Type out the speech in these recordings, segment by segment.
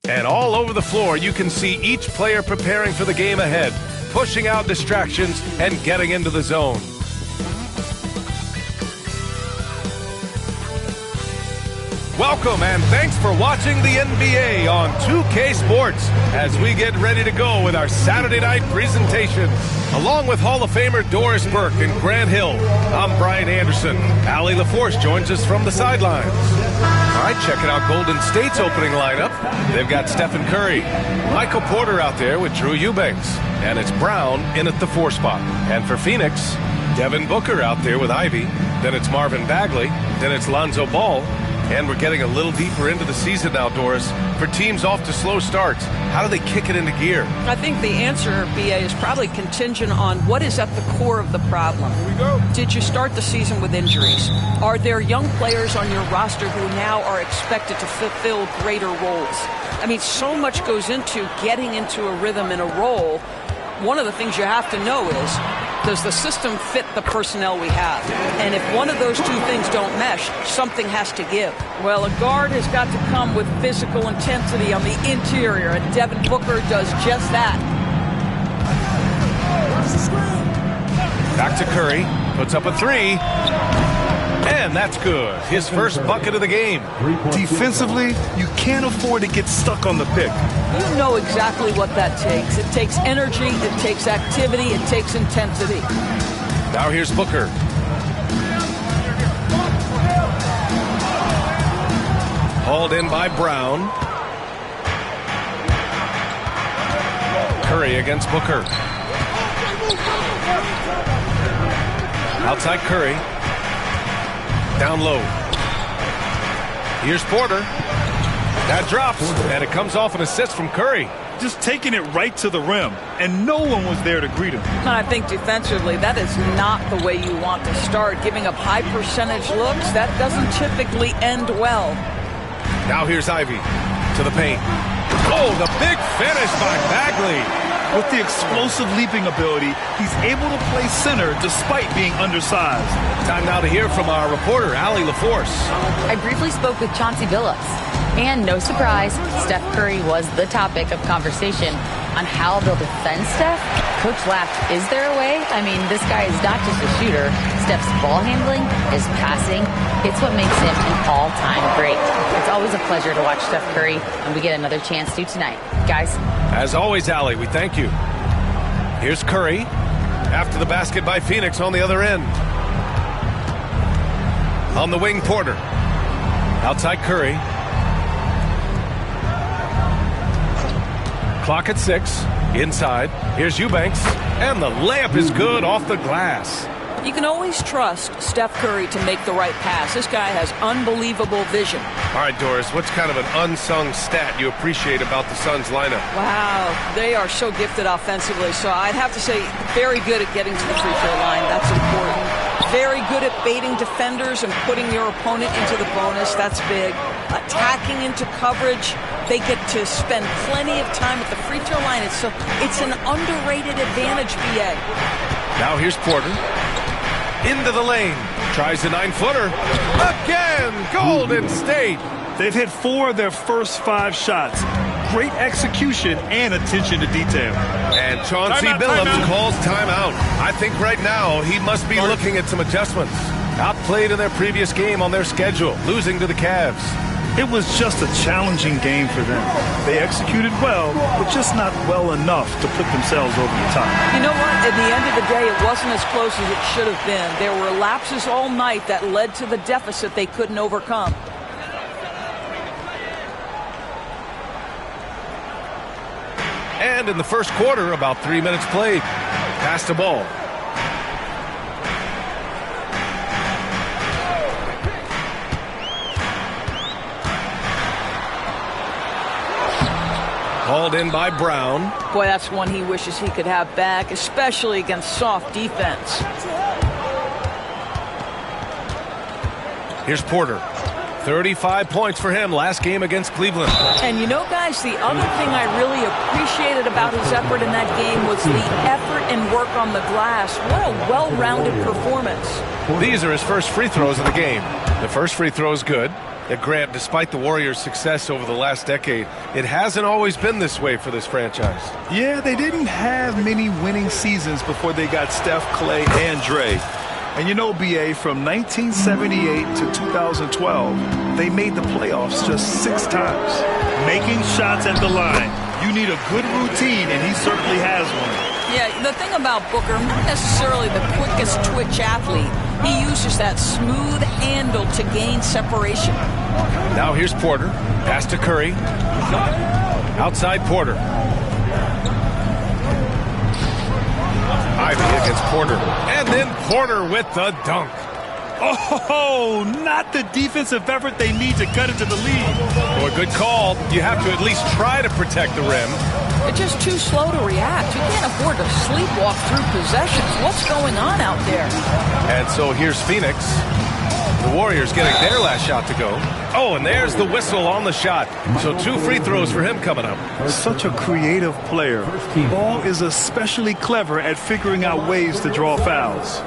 And all over the floor, you can see each player preparing for the game ahead, pushing out distractions and getting into the zone. Welcome and thanks for watching the NBA on 2K Sports as we get ready to go with our Saturday night presentation. Along with Hall of Famer Doris Burke and Grant Hill, I'm Brian Anderson. Allie LaForce joins us from the sidelines. All right, checking out Golden State's opening lineup. They've got Stephen Curry, Michael Porter out there with Drew Eubanks, and it's Brown in at the 4 spot. And for Phoenix, Devin Booker out there with Ivy, then it's Marvin Bagley, then it's Lonzo Ball. And we're getting a little deeper into the season now, Doris. For teams off to slow starts, how do they kick it into gear? I think the answer, BA, is probably contingent on what is at the core of the problem. Here we go. Did you start the season with injuries? Are there young players on your roster who now are expected to fulfill greater roles? I mean, so much goes into getting into a rhythm and a role. One of the things you have to know is, does the system fit the personnel we have? And if one of those two things don't mesh, something has to give. Well, a guard has got to come with physical intensity on the interior, and Devin Booker does just that. Back to Curry, puts up a 3. And that's good. His first bucket of the game. Defensively, you can't afford to get stuck on the pick. You know exactly what that takes. It takes energy, it takes activity, it takes intensity. Now here's Booker. Hauled in by Brown. Curry against Booker. Outside Curry. Down low. Here's Porter. That drops, and it comes off an assist from Curry. Just taking it right to the rim, and no one was there to greet him. And I think defensively, that is not the way you want to start. Giving up high percentage looks, that doesn't typically end well. Now here's Ivy to the paint. Oh, the big finish by Bagley. With the explosive leaping ability, he's able to play center despite being undersized. Time now to hear from our reporter, Allie LaForce. I briefly spoke with Chauncey Billups, and no surprise, Steph Curry was the topic of conversation on how they'll defend Steph. Coach laughed, is there a way? I mean, this guy is not just a shooter. Steph's ball handling, his passing, it's what makes him an all-time great. It's always a pleasure to watch Steph Curry, and we get another chance to tonight. Guys. As always, Allie, we thank you. Here's Curry after the basket by Phoenix on the other end. On the wing, Porter. Outside Curry. Clock at 6. Inside. Here's Eubanks. And the layup is good off the glass. You can always trust Steph Curry to make the right pass. This guy has unbelievable vision. All right, Doris, what's kind of an unsung stat you appreciate about the Suns lineup? Wow, they are so gifted offensively. So I'd have to say very good at getting to the free throw line. That's important. Very good at baiting defenders and putting your opponent into the bonus. That's big. Attacking into coverage. They get to spend plenty of time at the free throw line. It's an underrated advantage, BA. Now here's Porter. Into the lane. Tries a 9-footer. Again, Golden State. They've hit 4 of their first 5 shots. Great execution and attention to detail. And Chauncey Billups calls timeout. I think right now he must be looking at some adjustments. Outplayed in their previous game on their schedule, losing to the Cavs. It was just a challenging game for them. They executed well, but just not well enough to put themselves over the top. You know what? At the end of the day, it wasn't as close as it should have been. There were lapses all night that led to the deficit they couldn't overcome. And in the first quarter, about 3 minutes played. Pass the ball. Hauled in by Brown. Boy, that's one he wishes he could have back, especially against soft defense. Here's Porter. 35 points for him last game against Cleveland. And you know, guys, the other thing I really appreciated about his effort in that game was the effort and work on the glass. What a well-rounded performance. These are his first free throws of the game. The first free throw is good. Yeah, Grant, despite the Warriors' success over the last decade, it hasn't always been this way for this franchise. Yeah, they didn't have many winning seasons before they got Steph, Clay, and Dre. And you know, BA, from 1978 to 2012, they made the playoffs just 6 times. Making shots at the line. You need a good routine, and he certainly has one. Yeah, the thing about Booker, not necessarily the quickest twitch athlete. He uses that smooth handle to gain separation. Now here's Porter. Pass to Curry. Outside Porter. Ivy against Porter. And then Porter with the dunk. Oh, not the defensive effort they need to cut into the lead. Boy, good call. You have to at least try to protect the rim. It's just too slow to react. You can't afford to sleepwalk through possessions. What's going on out there? And so here's Phoenix. The Warriors getting their last shot to go. Oh, and there's the whistle on the shot. So 2 free throws for him coming up. Such a creative player. Ball is especially clever at figuring out ways to draw fouls.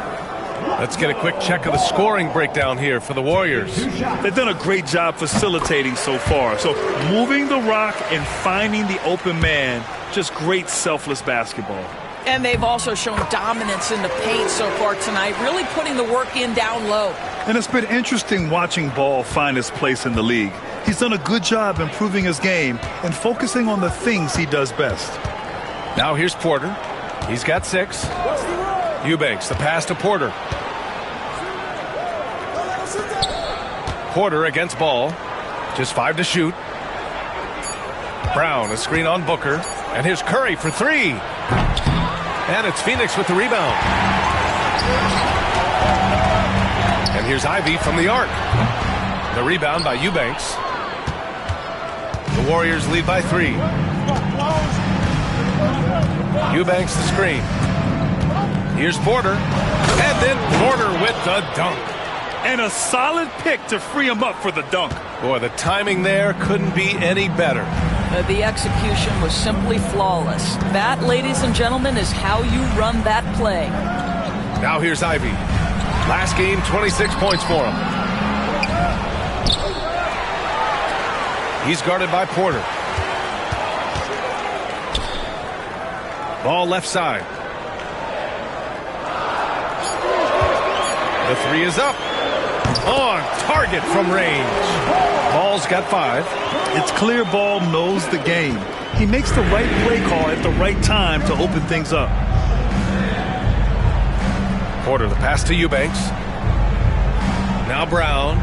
Let's get a quick check of the scoring breakdown here for the Warriors. They've done a great job facilitating so far. So moving the rock and finding the open man, just great selfless basketball. And they've also shown dominance in the paint so far tonight, really putting the work in down low. And it's been interesting watching Ball find his place in the league. He's done a good job improving his game and focusing on the things he does best. Now here's Porter. He's got 6. Eubanks, the pass to Porter. Porter against Ball. Just 5 to shoot. Brown, a screen on Booker. And here's Curry for 3. And it's Phoenix with the rebound. And here's Ivy from the arc. The rebound by Eubanks. The Warriors lead by 3. Eubanks the screen. Here's Porter. And then Porter with the dunk. And a solid pick to free him up for the dunk. Boy, the timing there couldn't be any better. The execution was simply flawless. That, ladies and gentlemen, is how you run that play. Now here's Ivy. Last game, 26 points for him. He's guarded by Porter. Ball left side. The 3 is up. On target from range. Ball's got 5. It's clear Ball knows the game. He makes the right play call at the right time to open things up. Porter, the pass to Eubanks. Now Brown.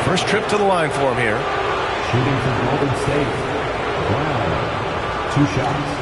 First trip to the line for him here. Shooting from Golden State. Brown. 2 shots.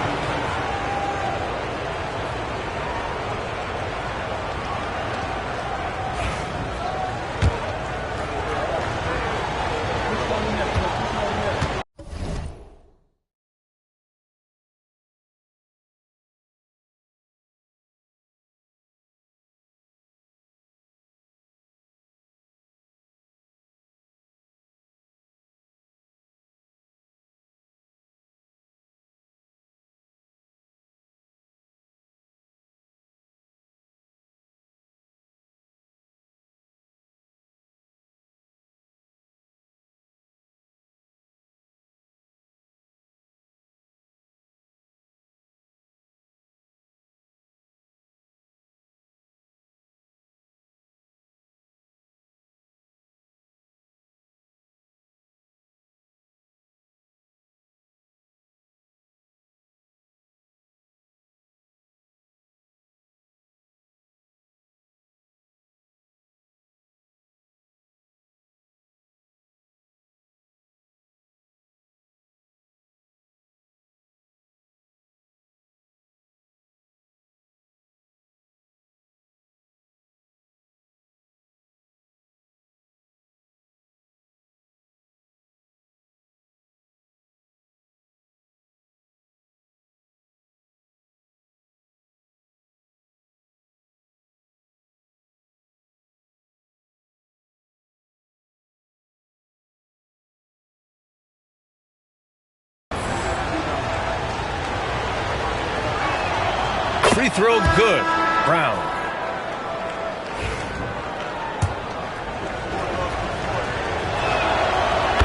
Free throw good. Brown.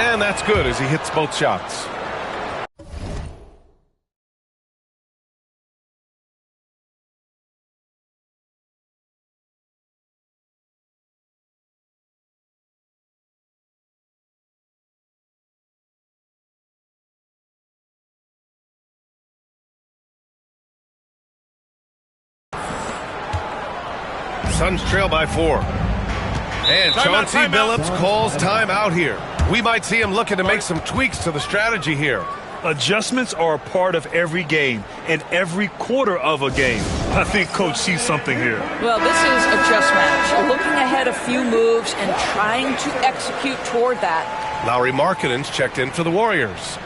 And that's good as he hits both shots. Suns trail by 4. And Chauncey Billups calls timeout here. We might see him looking to make some tweaks to the strategy here. Adjustments are a part of every game and every quarter of a game. I think Coach sees something here. Well, this is a chess match. Looking ahead a few moves and trying to execute toward that. Lauri Markkanen's checked in for the Warriors.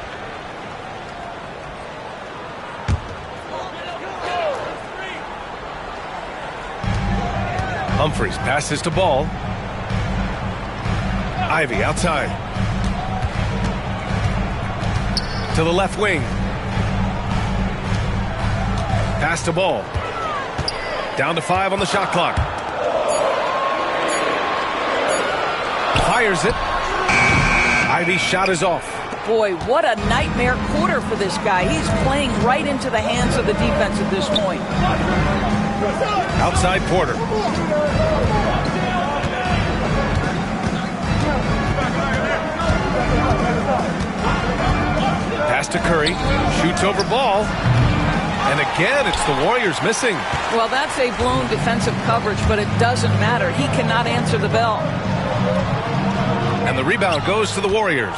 Humphries passes to Ball. Ivey outside. To the left wing. Pass to Ball. Down to 5 on the shot clock. Fires it. Ivey's shot is off. Boy, what a nightmare quarter for this guy. He's playing right into the hands of the defense at this point. Outside Porter. Pass to Curry. Shoots over Ball. And again, it's the Warriors missing. Well, that's a blown defensive coverage, but it doesn't matter. He cannot answer the bell. And the rebound goes to the Warriors.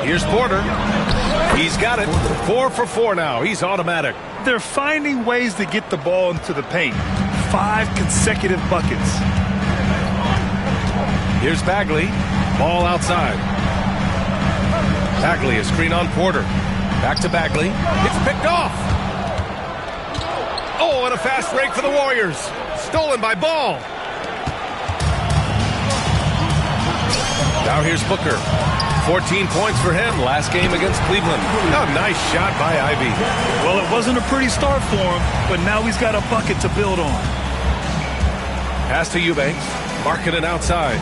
Here's Porter. He's got it. 4 for 4 now. He's automatic. They're finding ways to get the ball into the paint. 5 consecutive buckets. Here's Bagley. Ball outside. Bagley, a screen on Porter. Back to Bagley. It's picked off. Oh, and a fast break for the Warriors. Stolen by Ball. Now here's Booker. 14 points for him last game against Cleveland. Oh, nice shot by Ivey. Well, it wasn't a pretty start for him, but now he's got a bucket to build on. Pass to Eubanks. Markkanen outside.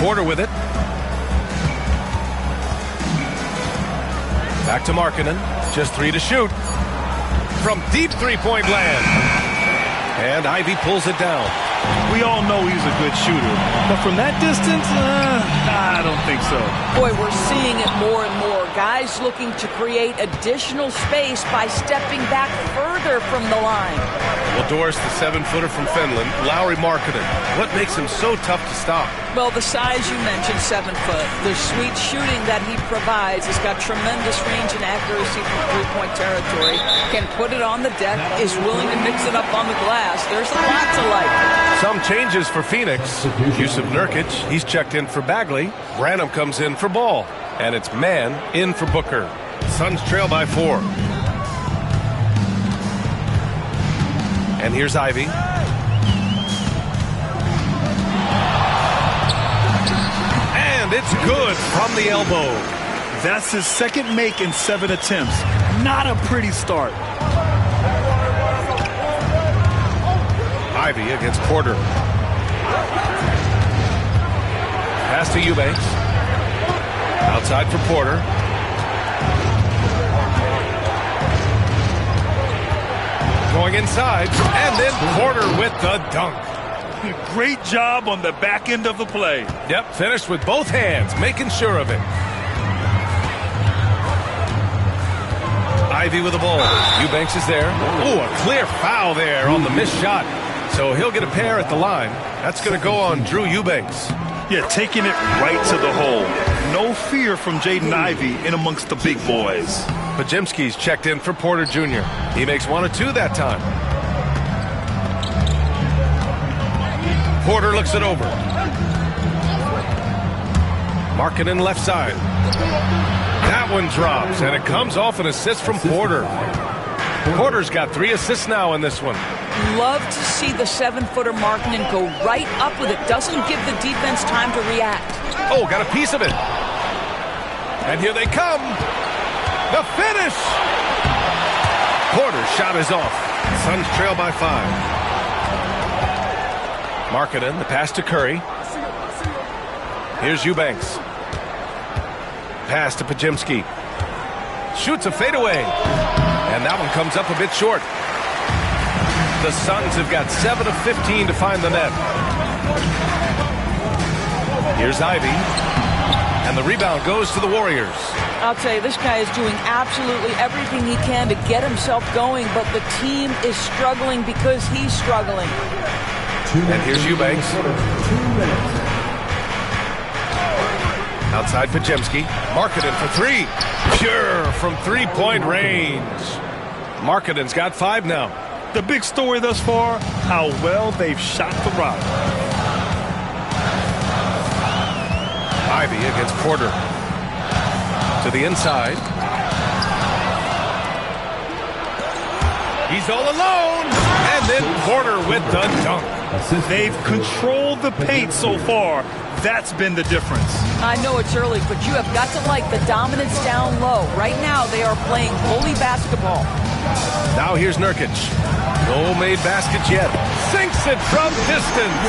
Porter with it. Back to Markkanen. Just 3 to shoot. From deep three-point land. And Ivey pulls it down. We all know he's a good shooter. But from that distance, I don't think so. Boy, we're seeing it more and more. Guys looking to create additional space by stepping back further from the line. Well, Doris, the 7-footer from Finland, Lauri Markkanen. What makes him so tough to stop? Well, the size you mentioned, 7 foot. The sweet shooting that he provides. He's got tremendous range and accuracy from three-point territory. Can put it on the deck, is willing to mix it up on the glass. There's a lot to like. Some changes for Phoenix. Jusuf Nurkic, he's checked in for Bagley. Branham comes in for Ball. And it's Mann in for Booker. Suns trail by 4. And here's Ivey. And it's good from the elbow. That's his second make in 7 attempts. Not a pretty start. Ivey against Porter. Pass to Eubanks. Outside for Porter. Going inside. And then Porter with the dunk. Great job on the back end of the play. Yep, finished with both hands, making sure of it. Ivey with the ball. Eubanks is there. Oh, a clear foul there on the missed shot. So he'll get a pair at the line. That's going to go on Drew Eubanks. Yeah, taking it right to the hole. No fear from Jaden Ivey in amongst the big boys. Podziemski's checked in for Porter Jr. He makes 1 of 2 that time. Porter looks it over. Markkanen left side. That one drops, and it comes off an assist from Porter. Porter's got 3 assists now in this one. Love to see the 7-footer Markkanen go right up with it. Doesn't give the defense time to react. Oh, got a piece of it. And here they come. The finish. Porter's shot is off. Suns trail by 5. Markkanen, the pass to Curry. Here's Eubanks. Pass to Podziemski. Shoots a fadeaway. And that one comes up a bit short. The Suns have got 7 of 15 to find the net. Here's Ivey. And the rebound goes to the Warriors. I'll tell you, this guy is doing absolutely everything he can to get himself going, but the team is struggling because he's struggling. And here's Eubanks. 2 minutes. Outside Podziemski. Markkanen for 3. Pure from three-point range. Markkanen's got 5 now. The big story thus far, how well they've shot the rock. Ivey against Porter. To the inside. He's all alone. And then Porter with the dunk. They've controlled the paint so far. That's been the difference. I know it's early, but you have got to like the dominance down low. Right now, they are playing bully basketball. Now here's Nurkic. No made baskets yet. Sinks it from distance.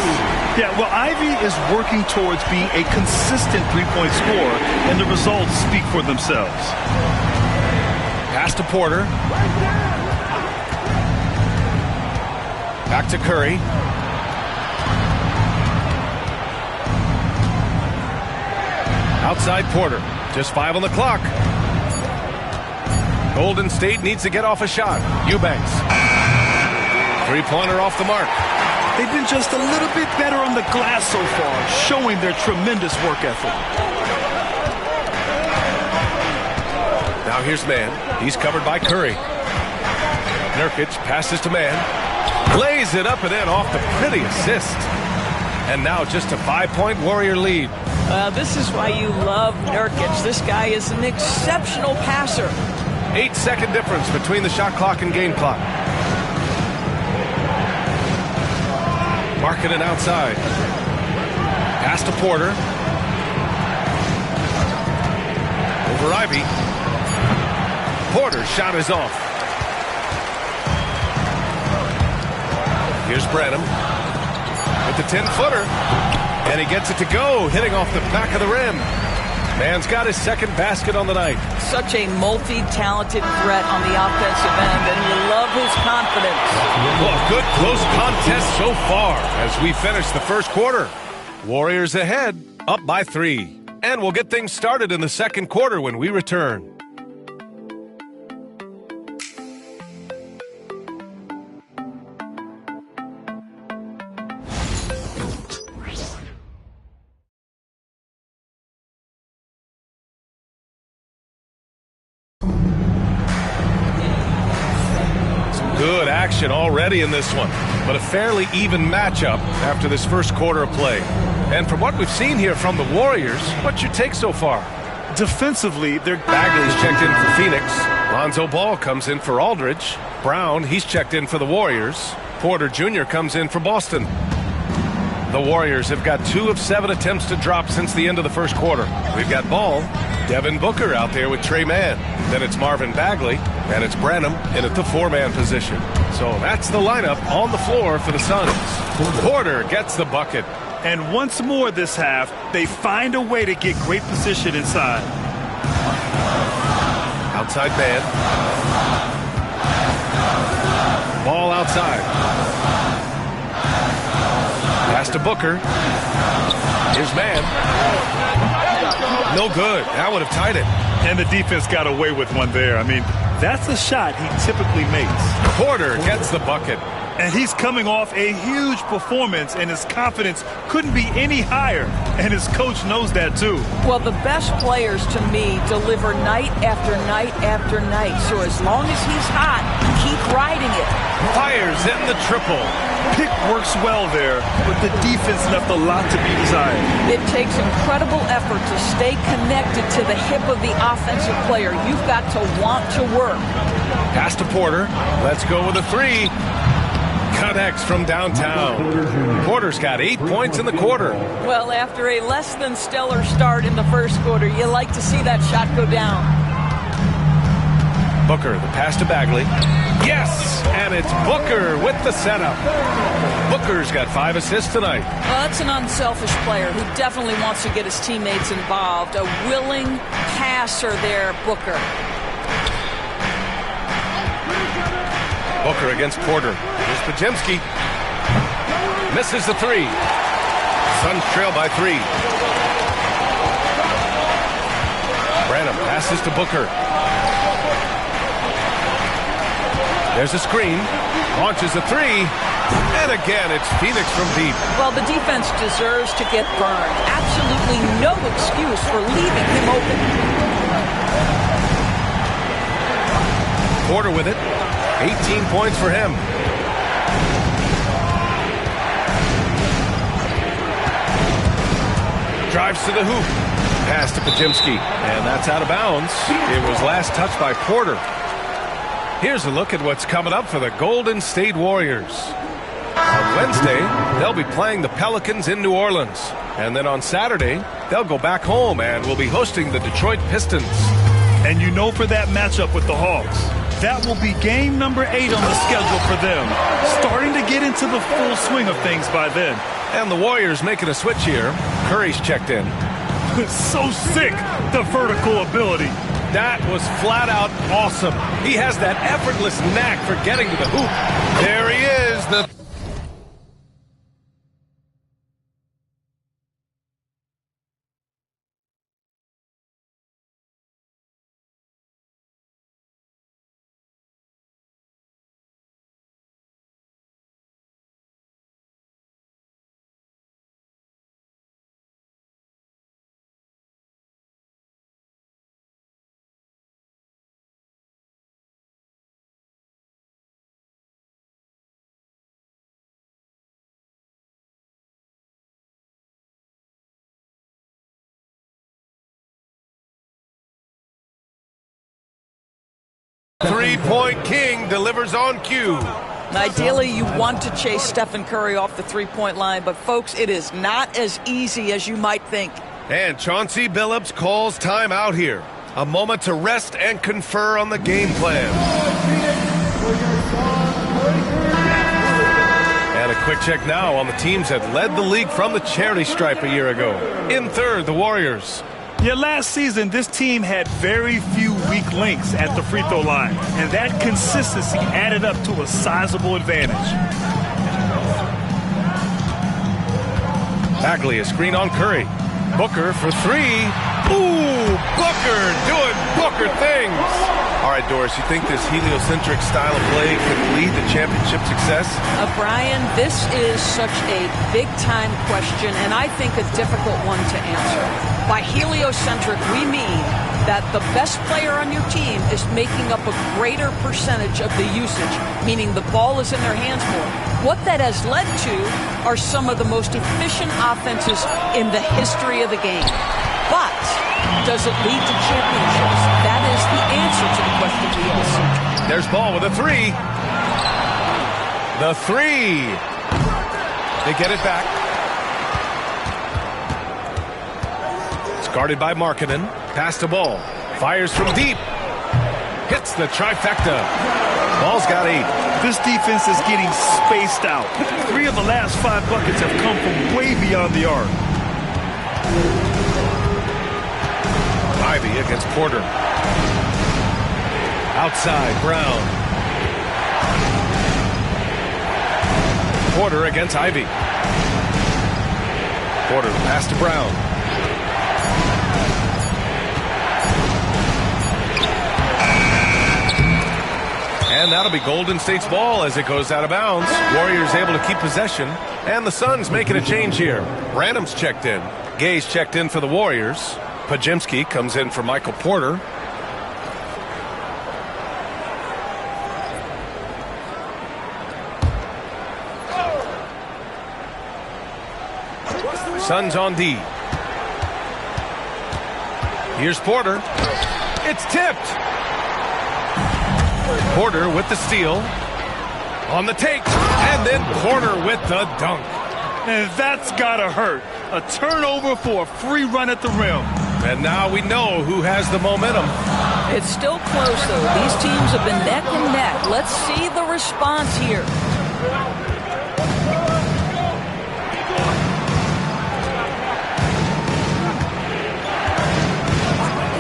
Yeah, well, Ivey is working towards being a consistent three-point scorer, and the results speak for themselves. Pass to Porter. Back to Curry. Outside Porter. Just 5 on the clock. Golden State needs to get off a shot. Eubanks. Three-pointer off the mark. They've been just a little bit better on the glass so far, showing their tremendous work ethic. Now here's Mann. He's covered by Curry. Nurkic passes to Mann. Lays it up and in off the pretty assist. And now just a 5-point Warrior lead. This is why you love Nurkic. This guy is an exceptional passer. 8-second difference between the shot clock and game clock. Markkanen outside. Pass to Porter. Over Ivey. Porter's shot is off. Here's Branham with the 10-footer. And he gets it to go, hitting off the back of the rim. Man's got his second basket on the night. Such a multi-talented threat on the offensive end, and you love his confidence. Well, good close contest so far as we finish the first quarter. Warriors ahead, up by 3. And we'll get things started in the second quarter when we return. Good action already in this one, but a fairly even matchup after this first quarter of play. And from what we've seen here from the Warriors, what's your take so far? Defensively, they're... Bagley's checked in for Phoenix. Lonzo Ball comes in for Aldridge. Brown, he's checked in for the Warriors. Porter Jr. comes in for Boston. The Warriors have got 2 of 7 attempts to drop since the end of the first quarter. We've got Ball, Devin Booker out there with Trey Mann. Then it's Marvin Bagley, and it's Branham in at the 4-man position. So that's the lineup on the floor for the Suns. Porter gets the bucket. And once more this half, they find a way to get great position inside. Outside man. Ball outside. Pass to Booker. Here's Mann. No good. That would have tied it. And the defense got away with one there. I mean, that's a shot he typically makes. Porter gets the bucket. And he's coming off a huge performance, and his confidence couldn't be any higher. And his coach knows that, too. Well, the best players, to me, deliver night after night after night. So as long as he's hot, keep riding it. Fires in the triple. Pick works well there, but the defense left a lot to be desired. It takes incredible effort to stay connected to the hip of the offensive player. You've got to want to work. Pass to Porter. Let's go with a 3. connects from downtown. Porter's got 8 points in the quarter. Well, after a less than stellar start in the first quarter, you like to see that shot go down. Booker, the pass to Bagley. Yes! And it's Booker with the setup. Booker's got 5 assists tonight. Well, that's an unselfish player who definitely wants to get his teammates involved. A willing passer there, Booker. Booker against Porter. Here's Podziemski. Misses the 3. Suns trail by 3. Branham passes to Booker. There's a screen. Launches a 3. And again, it's Phoenix from deep. Well, the defense deserves to get burned. Absolutely no excuse for leaving him open. Porter with it. 18 points for him. Drives to the hoop. Pass to Podziemski. And that's out of bounds. It was last touched by Porter. Here's a look at what's coming up for the Golden State Warriors. On Wednesday, they'll be playing the Pelicans in New Orleans. And then on Saturday, they'll go back home and will be hosting the Detroit Pistons. And you know, for that matchup with the Hawks, that will be game number 8 on the schedule for them. Starting to get into the full swing of things by then. And the Warriors making a switch here. Curry's checked in. So sick, the vertical ability. That was flat out awesome. He has that effortless knack for getting to the hoop. There he is, the three-point king delivers on cue. Ideally, you want to chase Stephen Curry off the three-point line, but folks, it is not as easy as you might think. And Chauncey Billups calls time out here. A moment to rest and confer on the game plan. And a quick check now on the teams that led the league from the charity stripe a year ago. In third, the Warriors. Yeah, last season, this team had very few weak links at the free throw line, and that consistency added up to a sizable advantage. Bagley, a screen on Curry. Booker for 3. Ooh, Booker doing Booker things. All right, Doris, you think this heliocentric style of play could lead to championship success? Brian, this is such a big-time question, and I think a difficult one to answer. By heliocentric, we mean that the best player on your team is making up a greater percentage of the usage, meaning the ball is in their hands more. What that has led to are some of the most efficient offenses in the history of the game. But does it lead to championships? That is the answer to the question we all see. There's Ball with a 3. The 3. They get it back. It's guarded by Markkanen. Pass to Ball. Fires from deep. Hits the trifecta. Ball's got 8. This defense is getting spaced out. 3 of the last 5 buckets have come from way beyond the arc. Ivy against Porter. Outside, Brown. Porter against Ivy. Porter, pass to Brown. And that'll be Golden State's ball as it goes out of bounds. Warriors able to keep possession. And the Suns making a change here. Branham's checked in. Gay's checked in for the Warriors. Podziemski comes in for Michael Porter. Suns on D. Here's Porter. It's tipped. Porter with the steal. On the take, and then Porter with the dunk. And that's gotta hurt. A turnover for a free run at the rim. And now we know who has the momentum. It's still close, though. These teams have been neck and neck. Let's see the response here.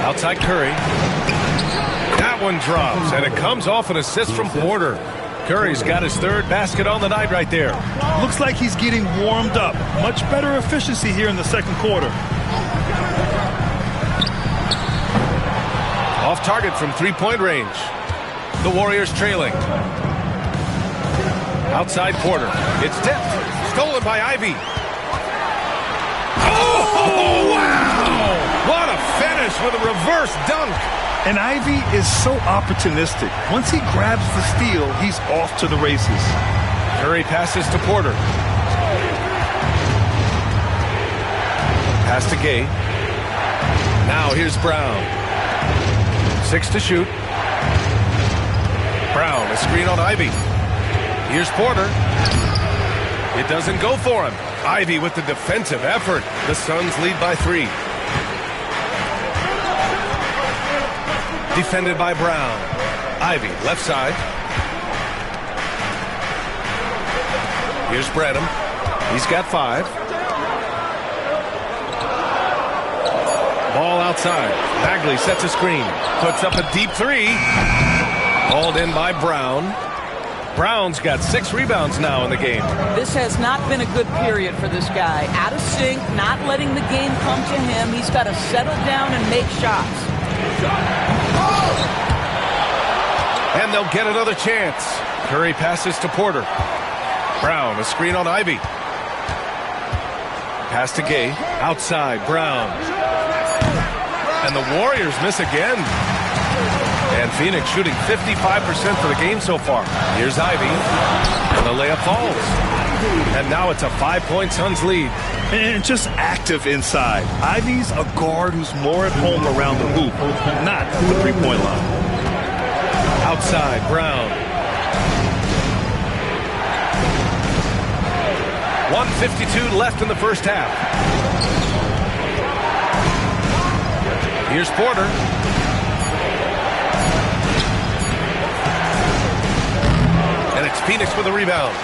Outside Curry. That one drops, and it comes off an assist from Porter. Curry's got his third basket on the night right there. Looks like he's getting warmed up. Much better efficiency here in the second quarter. Off target from three-point range. The Warriors trailing. Outside Porter. It's tipped. Stolen by Ivy. Oh, wow! What a finish with a reverse dunk. And Ivy is so opportunistic. Once he grabs the steal, he's off to the races. Curry passes to Porter. Pass to Gay. Now here's Brown. 6 to shoot. Brown, a screen on Ivy. Here's Porter. It doesn't go for him. Ivy with the defensive effort. The Suns lead by 3. Defended by Brown. Ivy, left side. Here's Branham. He's got 5. Ball outside. Bagley sets a screen. Puts up a deep 3. Hauled in by Brown. Brown's got 6 rebounds now in the game. This has not been a good period for this guy. Out of sync, not letting the game come to him. He's got to settle down and make shots. And they'll get another chance. Curry passes to Porter. Brown, a screen on Ivy. Pass to Gay. Outside, Brown. And the Warriors miss again. And Phoenix shooting 55% for the game so far. Here's Ivy. And the layup falls. And now it's a 5-point Suns lead. And just active inside. Ivy's a guard who's more at home around the hoop, not the three-point line. Outside, Brown. 1:52 left in the first half. Here's Porter. And it's Phoenix with a rebound.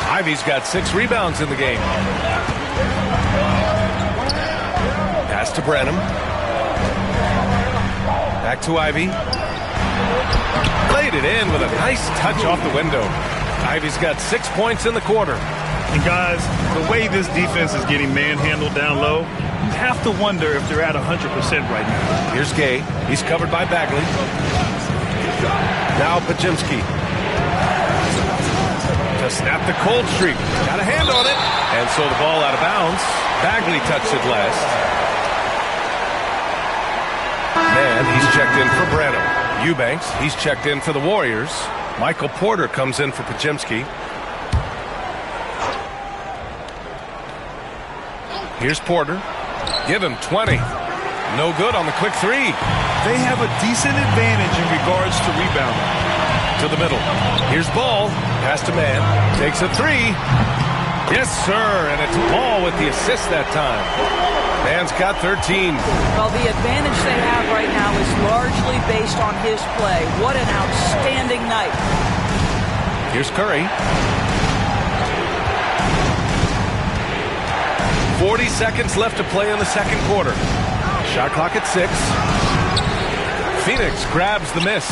Ivy's got 6 rebounds in the game. Pass to Branham. Back to Ivy. Played it in with a nice touch off the window. Ivy's got 6 points in the quarter. And guys, the way this defense is getting manhandled down low, you have to wonder if they're at 100% right now. Here's Gay. He's covered by Bagley. Now Podziemski. To snap the cold streak. Got a hand on it. And so the ball out of bounds. Bagley touched it last. And he's checked in for Branham. Eubanks, he's checked in for the Warriors. Michael Porter comes in for Podziemski. Here's Porter. Give him 20. No good on the quick 3. They have a decent advantage in regards to rebounding. To the middle. Here's Ball. Pass to Mann. Takes a 3. Yes, sir. And it's Ball with the assist that time. Mann's got 13. Well, the advantage they have right now is largely based on his play. What an outstanding night. Here's Curry. 40 seconds left to play in the second quarter. Shot clock at 6. Phoenix grabs the miss.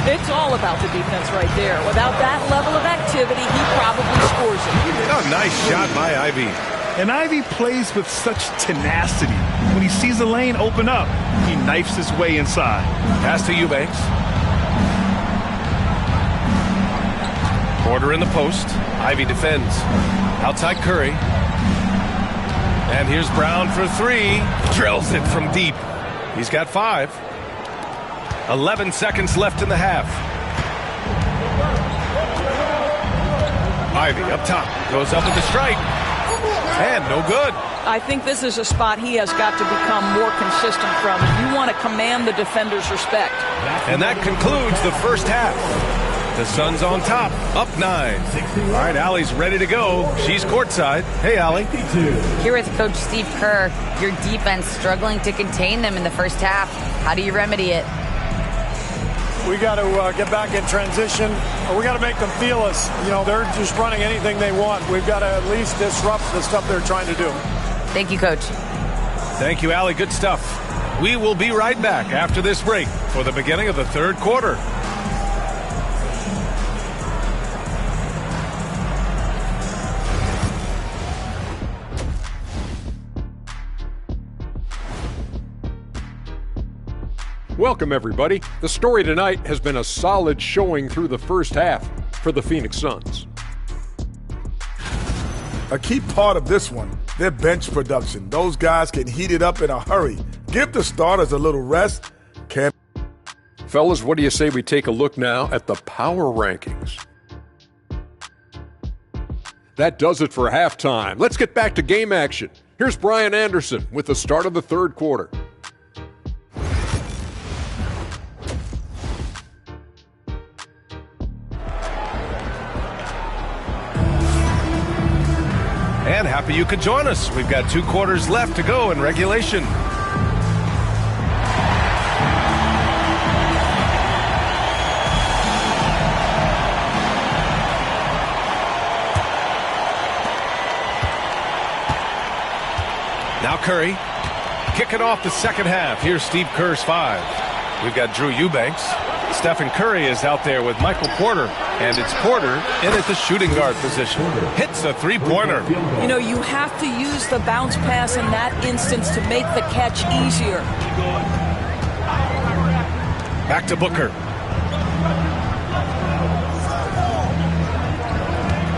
It's all about the defense right there. Without that level of activity, he probably scores it. Oh, nice shot by Ivy. And Ivy plays with such tenacity. When he sees a lane open up, he knifes his way inside. Pass to Eubanks. Porter in the post. Ivy defends. Outside Curry. And here's Brown for 3. Drills it from deep. He's got 5. 11 seconds left in the half. Ivy up top. Goes up with the strike. And no good. I think this is a spot he has got to become more consistent from. You want to command the defender's respect. And that concludes the first half. The Suns on top, up 9. All right, Allie's ready to go. She's courtside. Hey, Allie. Here with Coach Steve Kerr, your defense struggling to contain them in the first half. How do you remedy it? We got to get back in transition. We got to make them feel us. You know, they're just running anything they want. We've got to at least disrupt the stuff they're trying to do. Thank you, Coach. Thank you, Allie. Good stuff. We will be right back after this break for the beginning of the third quarter. Welcome, everybody. The story tonight has been a solid showing through the first half for the Phoenix Suns. A key part of this one, their bench production. Those guys can heat it up in a hurry. Give the starters a little rest. Fellas, what do you say we take a look now at the power rankings? That does it for halftime. Let's get back to game action. Here's Brian Anderson with the start of the third quarter. And happy you could join us. We've got 2 quarters left to go in regulation. Now Curry kicking off the second half. Here's Steve Kerr's 5. We've got Drew Eubanks. Stephen Curry is out there with Michael Porter, and it's Porter in at the shooting guard position. Hits a three-pointer. You know, you have to use the bounce pass in that instance to make the catch easier. Back to Booker.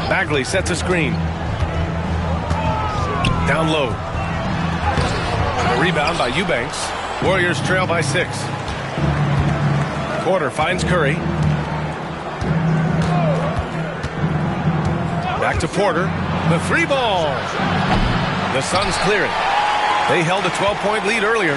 Bagley sets a screen. Down low. A rebound by Eubanks. Warriors trail by 6. Porter finds Curry. Back to Porter. The 3 ball. The Suns clear it. They held a 12-point lead earlier.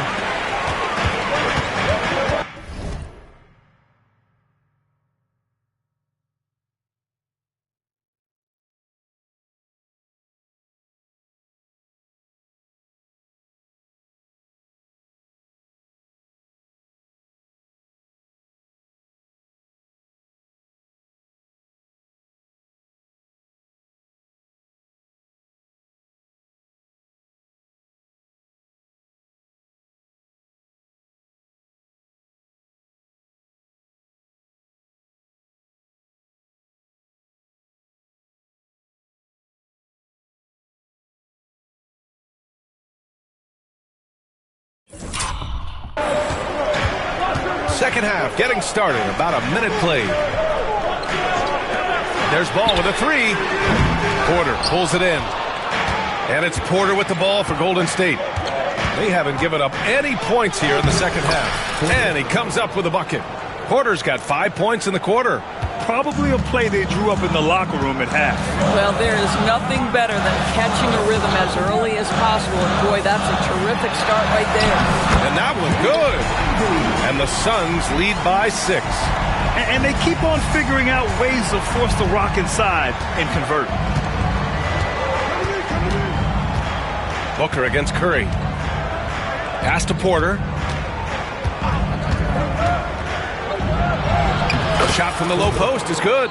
Second half getting started. About a minute played. There's Ball with a 3. Porter pulls it in. And it's Porter with the ball for Golden State. They haven't given up any points here in the second half. And he comes up with a bucket. Porter's got 5 points in the quarter. Probably a play they drew up in the locker room at half. Well, there is nothing better than catching a rhythm as early as possible. And boy, that's a terrific start right there. And that was good. And the Suns lead by 6. And they keep on figuring out ways to force the rock inside and convert. Booker against Curry. Pass to Porter. A shot from the low post is good.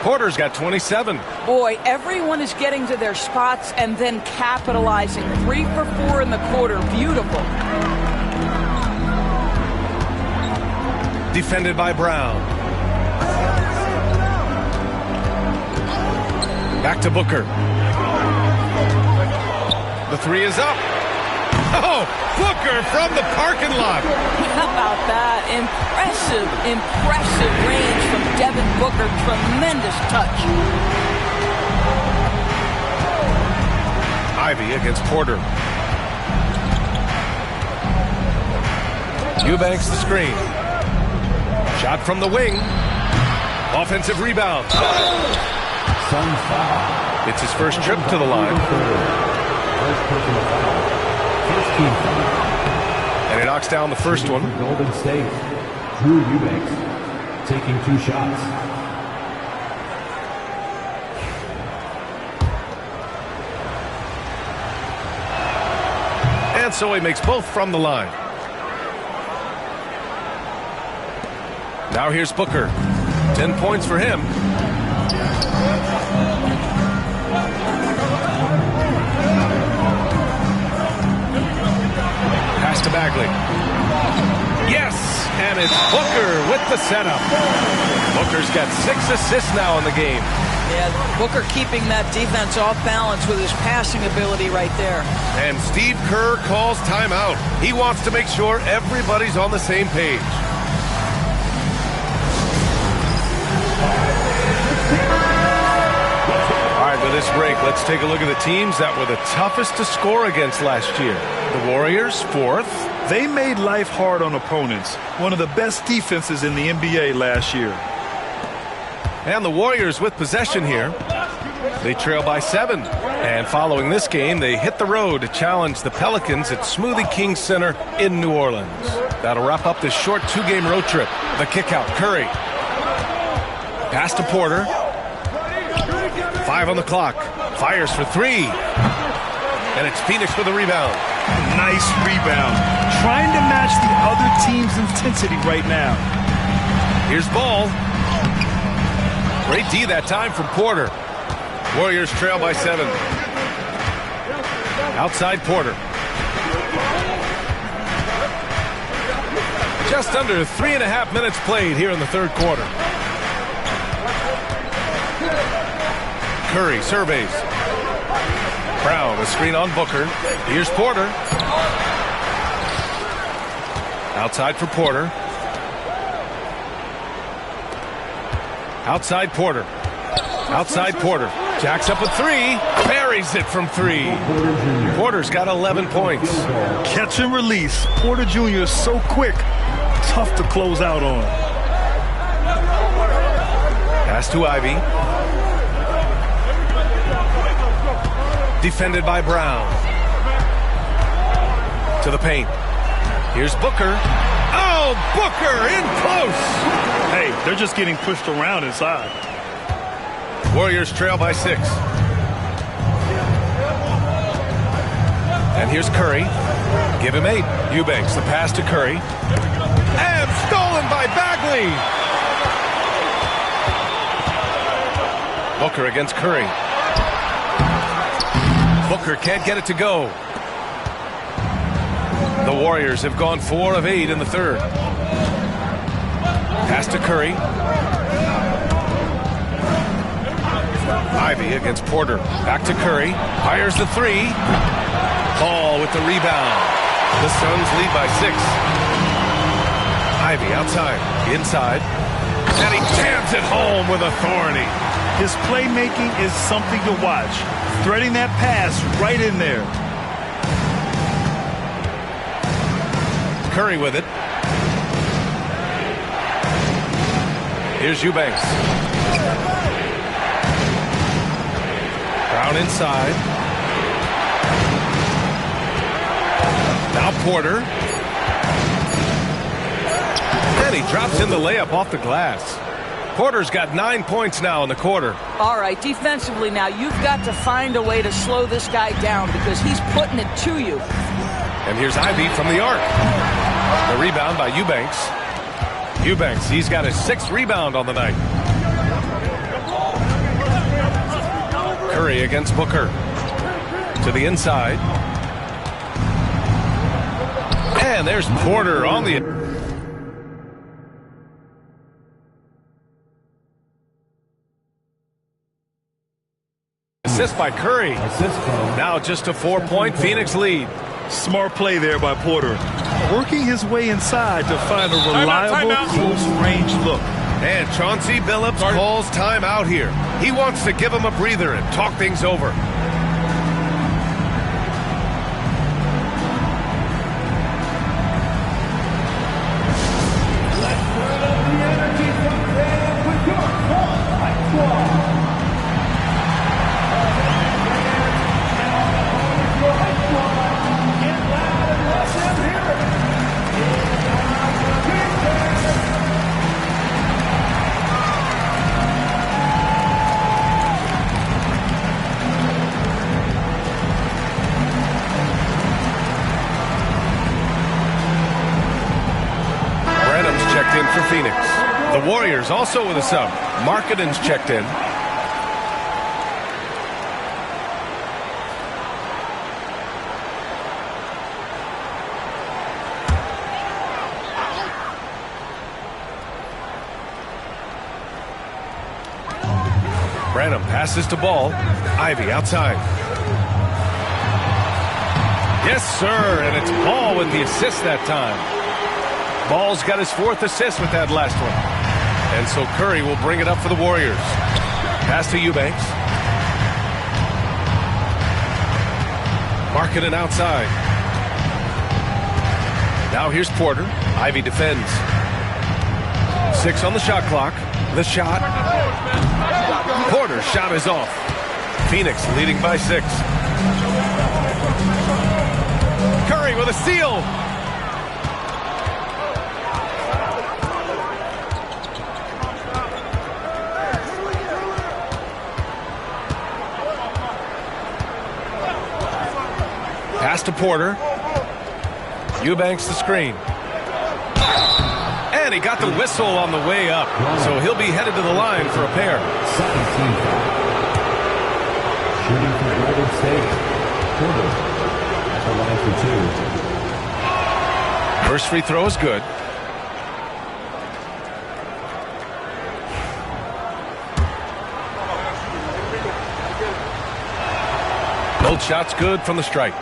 Porter's got 27. Boy, everyone is getting to their spots and then capitalizing. 3 for 4 in the quarter. Beautiful. Defended by Brown. Back to Booker. The 3 is up. Oh, Booker from the parking lot. How about that? Impressive range from Devin Booker. Tremendous touch. Ivy against Porter. Eubanks the screen. Shot from the wing. Offensive rebound. Suns foul. It's his first trip to the line. First personal foul. First team foul. And he knocks down the first one. Golden State. Drew Eubanks taking 2 shots. so he makes both from the line. Now here's Booker. 10 points for him. Pass to Bagley. Yes, and it's Booker with the setup. Booker's got 6 assists now in the game. Yeah, Booker keeping that defense off balance with his passing ability right there. And Steve Kerr calls timeout. He wants to make sure everybody's on the same page. All right, with this break, let's take a look at the teams that were the toughest to score against last year. The Warriors, 4th. They made life hard on opponents. One of the best defenses in the NBA last year. And the Warriors with possession here. They trail by 7. And following this game, they hit the road to challenge the Pelicans at Smoothie King Center in New Orleans. That'll wrap up this short 2-game road trip. The kick out, Curry. Pass to Porter. 5 on the clock. Fires for 3. And it's Phoenix with a rebound. Nice rebound. Trying to match the other team's intensity right now. Here's Ball. Great D that time from Porter. Warriors trail by 7. Outside Porter. Just under 3.5 minutes played here in the third quarter. Curry surveys. Brown, a screen on Booker. Here's Porter. Outside for Porter. Outside Porter. Outside Porter. Jacks up a 3. Buries it from 3. Porter's got 11 points. Catch and release. Porter Jr. is so quick. Tough to close out on. Pass to Ivy. Defended by Brown. To the paint. Here's Booker. Oh, Booker in close. Hey, they're just getting pushed around inside. Warriors trail by 6. And here's Curry. Give him 8. Eubanks, the pass to Curry. And stolen by Bagley. Booker against Curry. Booker can't get it to go. The Warriors have gone 4 of 8 in the third. Pass to Curry. Ivy against Porter. Back to Curry. Fires the 3. Hall with the rebound. The Suns lead by 6. Ivy outside. Inside. And he jams it home with authority. His playmaking is something to watch. Threading that pass right in there. Curry with it. Here's Eubanks. Brown inside. Now Porter. And he drops in the layup off the glass. Porter's got 9 points now in the quarter. All right, defensively now, you've got to find a way to slow this guy down because he's putting it to you. And here's Ivy from the arc. The rebound by Eubanks. Eubanks, he's got his 6th rebound on the night. Curry against Booker. To the inside. And there's Porter on the... Assist by Curry. Now just a 4-point Phoenix lead. Smart play there by Porter. Working his way inside to find a reliable close-range look. And Chauncey Billups calls timeout here. He wants to give him a breather and talk things over. checked in for Phoenix. The Warriors also with a sub. Markkanen's checked in. Branham passes to Ball. Ivey outside. Yes, sir, and it's Ball with the assist that time. Ball's got his 4th assist with that last one. And so Curry will bring it up for the Warriors. Pass to Eubanks. Markkanen outside. Now here's Porter. Ivey defends. 6 on the shot clock. The shot. Porter's shot is off. Phoenix leading by 6. Curry with a steal. Pass to Porter. Eubanks the screen. And he got the whistle on the way up. So he'll be headed to the line for a pair. 17 foul. Shooting for Golden State. Porter at the line for 2. First free throw is good. Both shots good from the stripe.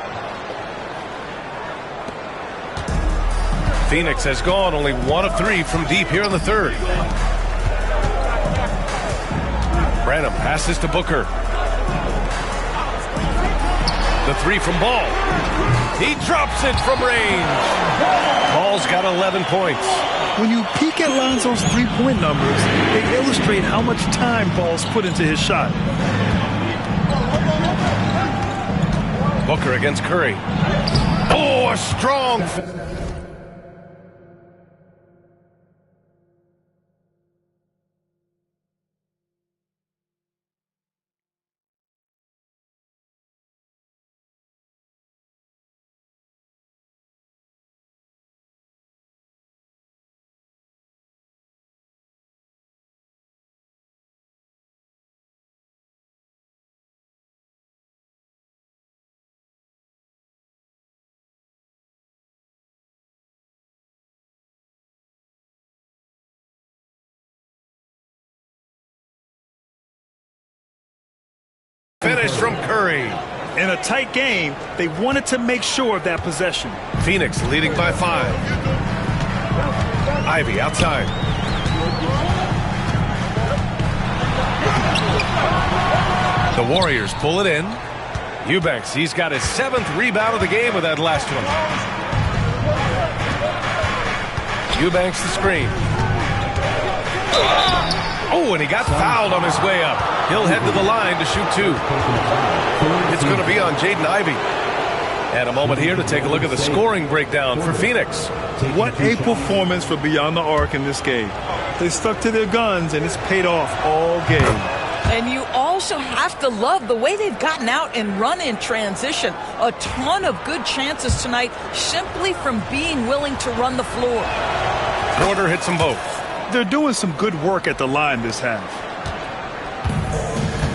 Phoenix has gone only 1 of 3 from deep here in the 3rd. Branham passes to Booker. The 3 from Ball. He drops it from range. Ball's got 11 points. When you peek at Lonzo's three-point numbers, they illustrate how much time Ball's put into his shot. Booker against Curry. Oh, a strong... finish from Curry. In a tight game, they wanted to make sure of that possession. Phoenix leading by 5. Ivey outside. The Warriors pull it in. Eubanks, he's got his 7th rebound of the game with that last one. Eubanks the screen. Oh, and he got fouled on his way up. He'll head to the line to shoot 2. It's going to be on Jaden Ivey. And a moment here to take a look at the scoring breakdown for Phoenix. What a performance for Beyond the Arc in this game. They stuck to their guns, and it's paid off all game. And you also have to love the way they've gotten out and run in transition. A ton of good chances tonight simply from being willing to run the floor. Porter hits them both. They're doing some good work at the line this half.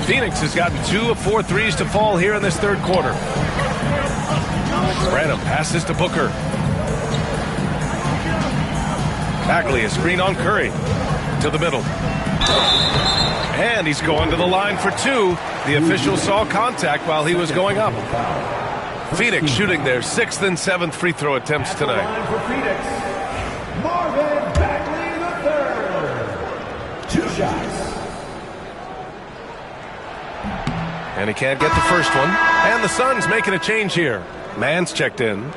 Phoenix has gotten 2 of 4 threes to fall here in this 3rd quarter. Branham passes to Booker. Bagley, a screen on Curry. To the middle. And he's going to the line for 2. The official saw contact while he was going up. Phoenix shooting their 6th and 7th free throw attempts tonight. For Phoenix, Marvin Bagley III. 2 shots. And he can't get the first one. And the Suns making a change here. Mann's checked in.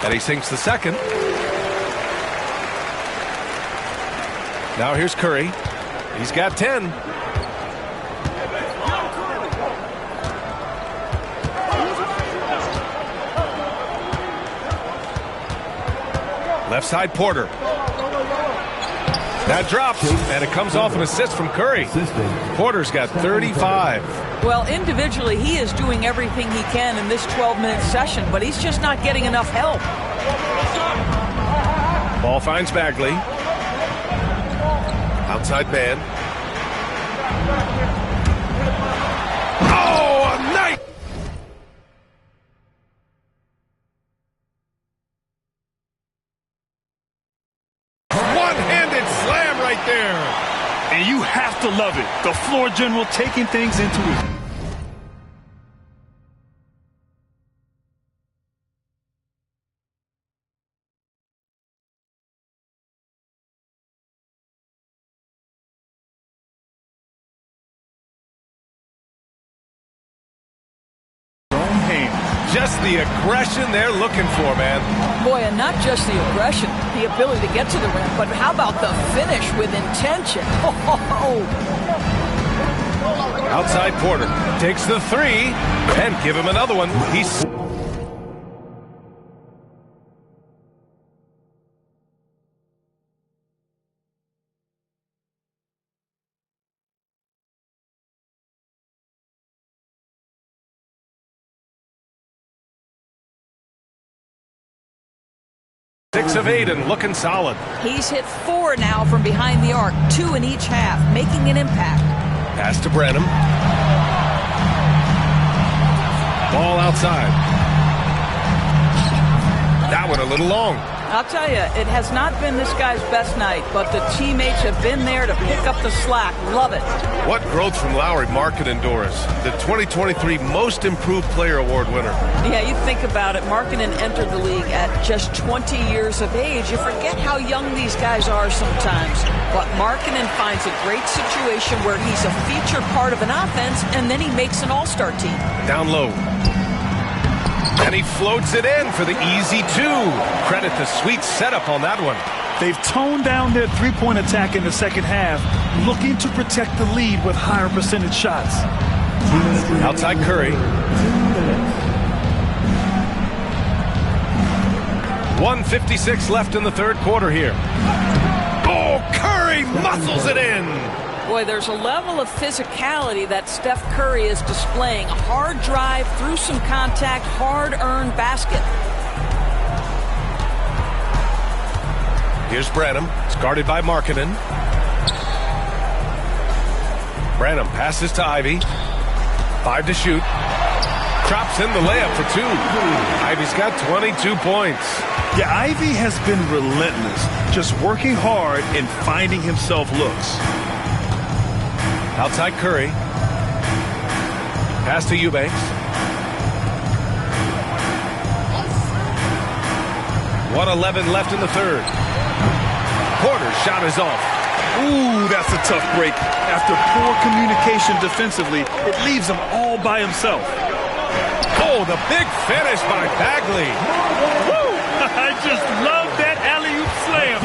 And he sinks the 2nd. Now here's Curry. He's got 10. Left side, Porter. That drops, and it comes off an assist from Curry. Porter's got 35. Well, individually, he is doing everything he can in this 12-minute session, but he's just not getting enough help. Ball finds Bagley. Outside man. Oh, a nice! One-handed slam right there. And you have to love it. The floor general taking things into his... Just the aggression they're looking for, man. Boy, and not just the aggression, the ability to get to the rim, but how about the finish with intention? Outside Porter takes the three, and give him another one. He's... Six of 8 and looking solid. He's hit 4 now from behind the arc, 2 in each half, making an impact. Pass to Branham. Ball outside. That one a little long. I'll tell you, it has not been this guy's best night, but the teammates have been there to pick up the slack. Love it. What growth from Lowry, Markkanen, Doris, the 2023 Most Improved Player Award winner. Yeah, you think about it. Markkanen entered the league at just 20 years of age. You forget how young these guys are sometimes. But Markkanen finds a great situation where he's a featured part of an offense, and then he makes an all-star team. Down low. And he floats it in for the easy 2. Credit the sweet setup on that one. They've toned down their three-point attack in the second half, looking to protect the lead with higher percentage shots. Outside Curry. 1:56 left in the third quarter here. Oh, Curry muscles it in. Boy, there's a level of physicality that Steph Curry is displaying. A hard drive through some contact, hard-earned basket. Here's Branham. It's guarded by Markkanen. Branham passes to Ivy. 5 to shoot. Drops in the layup for 2. Ivy's got 22 points. Yeah, Ivy has been relentless, just working hard and finding himself looks. Outside Curry. Pass to Eubanks. 1:11 left in the third. Porter's shot is off. Ooh, that's a tough break. After poor communication defensively, it leaves him all by himself. Oh, the big finish by Bagley. Woo! I just love that alley-oop slam.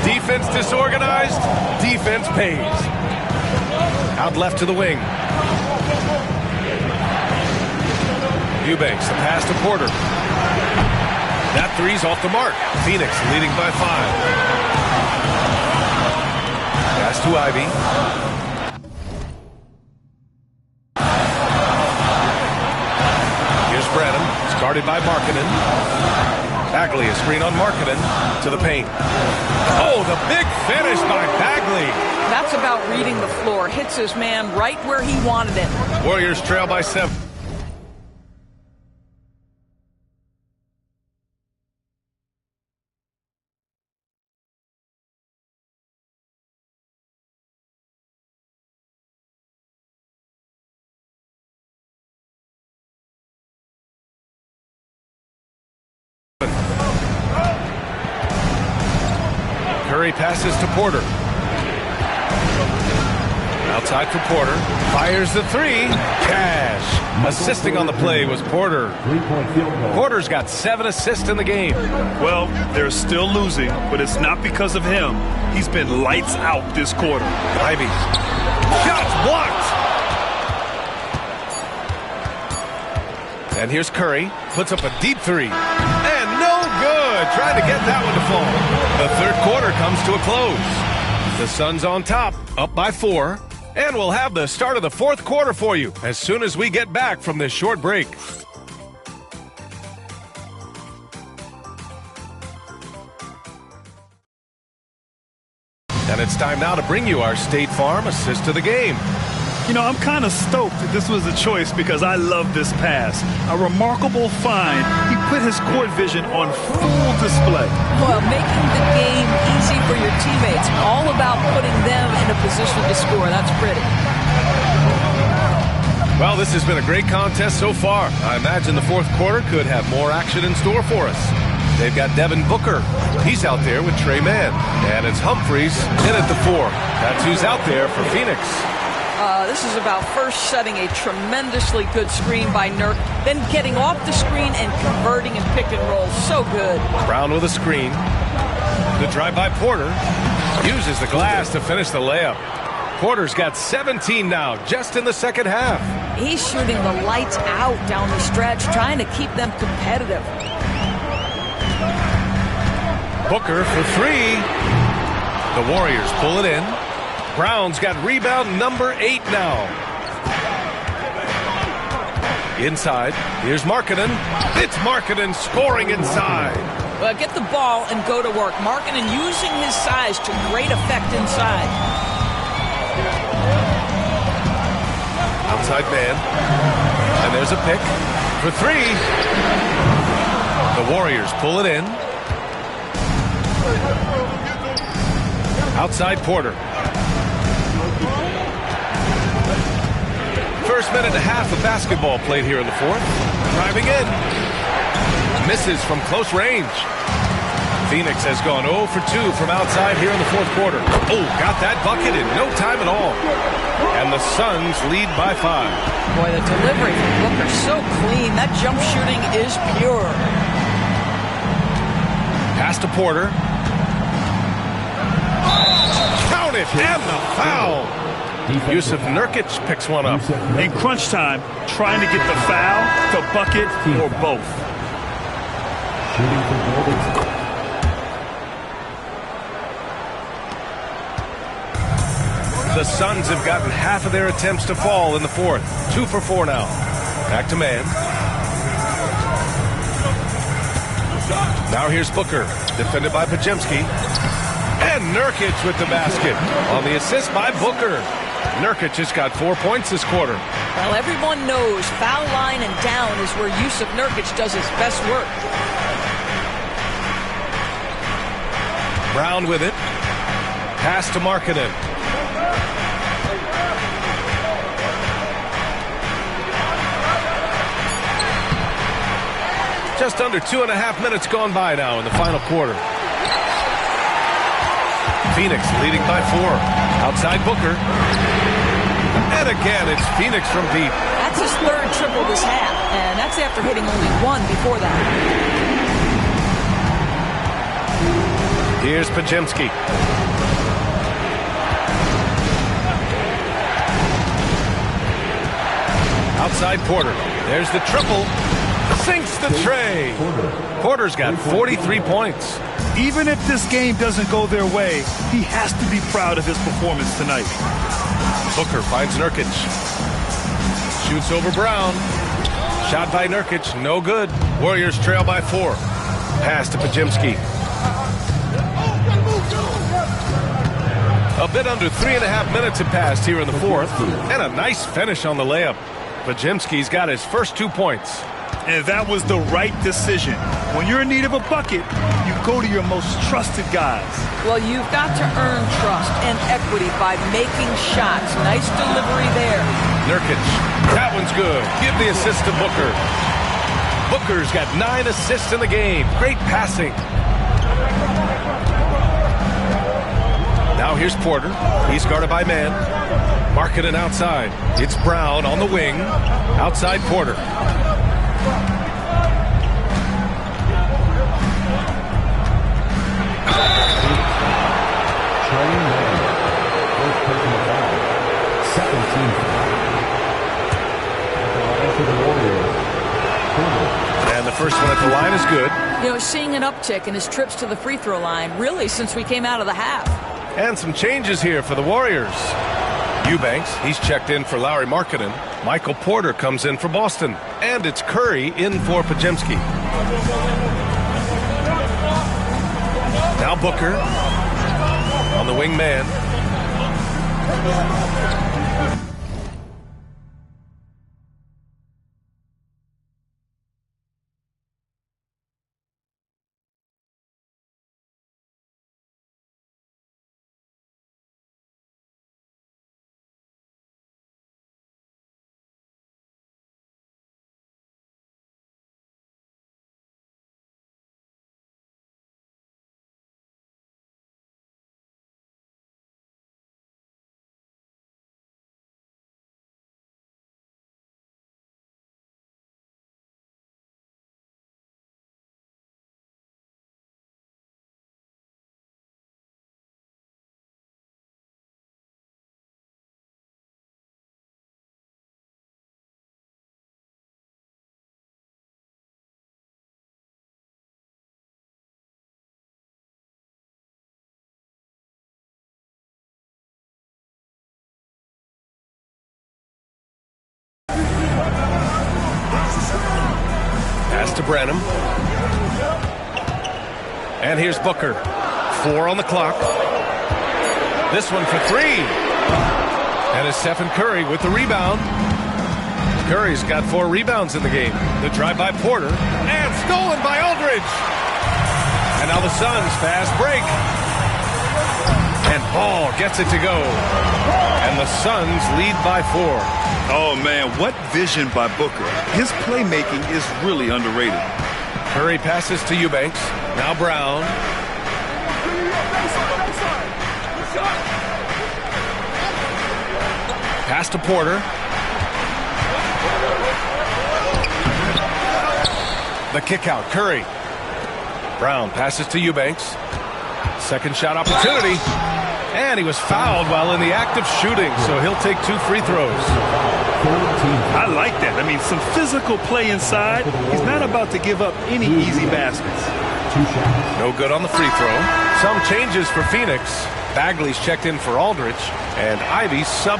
Defense disorganized, defense pays. Out left to the wing. Eubanks, the pass to Porter. That three's off the mark. Phoenix leading by 5. Pass to Ivy. Here's Branham. It's guarded by Markkanen. Bagley, a screen on Markkanen to the paint. Oh, the big finish by Bagley. That's about reading the floor. Hits his man right where he wanted it. Warriors trail by 7. Curry passes to Porter. Outside for Porter. Fires the 3. Cash. Assisting on the play was Porter. Porter's got 7 assists in the game. Well, they're still losing, but it's not because of him. He's been lights out this quarter. Ivy. Shots blocked. And here's Curry. Puts up a deep 3. And no good. good. Trying to get that one to fall. The third quarter comes to a close. The Suns on top, up by 4. And we'll have the start of the fourth quarter for you as soon as we get back from this short break. And it's time now to bring you our State Farm assist to the game. You know, I'm kind of stoked that this was a choice because I love this pass. A remarkable find. He put his court vision on full display. Well, making the game easy for your teammates. All about putting them in a position to score. That's pretty. Well, this has been a great contest so far. I imagine the fourth quarter could have more action in store for us. They've got Devin Booker. He's out there with Trey Mann. And it's Humphries in at the 4. That's who's out there for Phoenix. This is about first setting a tremendously good screen by Nurk, then getting off the screen and converting and pick and roll. So good. Brown with a screen. The drive by Porter. Uses the glass to finish the layup. Porter's got 17 now, just in the second half. He's shooting the lights out down the stretch, trying to keep them competitive. Booker for 3. The Warriors pull it in. Brown's got rebound number 8 now. Inside, here's Markkanen. It's Markkanen scoring inside. Well, get the ball and go to work. Markkanen using his size to great effect inside. Outside man. And there's a pick for 3. The Warriors pull it in. Outside Porter. First minute and a half of basketball played here in the fourth. Driving in. Misses from close range. Phoenix has gone 0 for 2 from outside here in the fourth quarter. Oh, got that bucket in no time at all. And the Suns lead by 5. Boy, the delivery from Booker so clean. That jump shooting is pure. Pass to Porter. Count it, and the foul. Jusuf Nurkic picks one up. In crunch time, trying to get the foul, the bucket, or both. Shooting for Golden State. The Suns have gotten half of their attempts to fall in the fourth. 2 for 4 now. Back to man. Now here's Booker, defended by Podziemski. And Nurkic with the basket. On the assist by Booker. Nurkic has got 4 points this quarter. Well, everyone knows foul line and down is where Jusuf Nurkic does his best work. Brown with it. Pass to Markkanen. Just under 2.5 minutes gone by now in the final quarter. Phoenix leading by 4. Outside Booker. And again, it's Phoenix from deep. That's his third triple this half, and that's after hitting only 1 before that. Here's Podziemski. Outside Porter. There's the triple. Sinks the tray. Porter's got 43 points. Even if this game doesn't go their way, he has to be proud of his performance tonight. Booker finds Nurkic. Shoots over Brown. Shot by Nurkic, no good. Warriors trail by 4. Pass to Podziemski. A bit under 3.5 minutes have passed here in the fourth. And a nice finish on the layup. Podziemski's got his first 2 points. And that was the right decision. When you're in need of a bucket, you go to your most trusted guys. Well, you've got to earn trust and equity by making shots. Nice delivery there. Nurkic, that one's good. Give the assist to Booker. Booker's got 9 assists in the game. Great passing. Now here's Porter. He's guarded by man. Markkanen outside. It's Brown on the wing. Outside Porter. And the first one at the line is good. seeing an uptick in his trips to the free throw line, really, since we came out of the half. And some changes here for the Warriors. Eubanks, he's checked in for Lauri Markkanen. Michael Porter comes in for Boston. And it's Curry in for Podziemski. Now Booker on the wing man. Pass to Branham. And here's Booker. 4 on the clock. This one for 3. And it's Stephen Curry with the rebound. Curry's got 4 rebounds in the game. The drive by Porter. And stolen by Aldridge. And now the Suns fast break. And Ball gets it to go. And the Suns lead by 4. Oh, man, what vision by Booker. His playmaking is really underrated. Curry passes to Eubanks. Now Brown. Pass to Porter. The kick out, Curry. Brown passes to Eubanks. Second shot opportunity. And he was fouled while in the act of shooting, so he'll take 2 free throws. I like that. I mean, some physical play inside. He's not about to give up any easy baskets. No good on the free throw. Some changes for Phoenix. Bagley's checked in for Aldridge, and Ivy sub.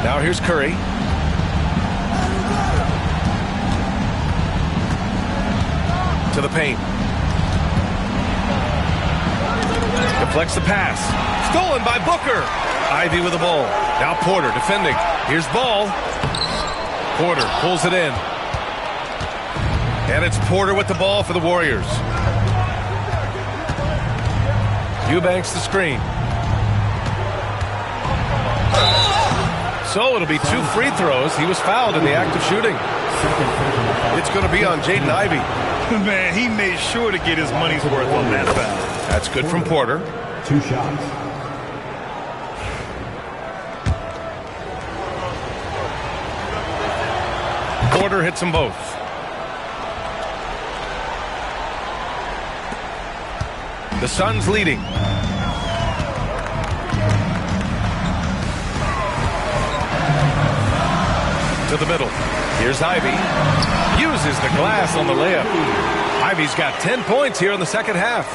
Now here's Curry. To the paint. Deflects the pass. Stolen by Booker. Ivy with the ball. Now Porter defending. Here's Ball. Porter pulls it in. And it's Porter with the ball for the Warriors. Eubanks the screen. So it'll be 2 free throws. He was fouled in the act of shooting. It's going to be on Jaden Ivey. Man, he made sure to get his money's worth on that foul. That's good from Porter. 2 shots. Porter hits them both. The Suns leading. To the middle. Here's Ivy. Uses the glass on the layup. Ivy's got 10 points here in the second half.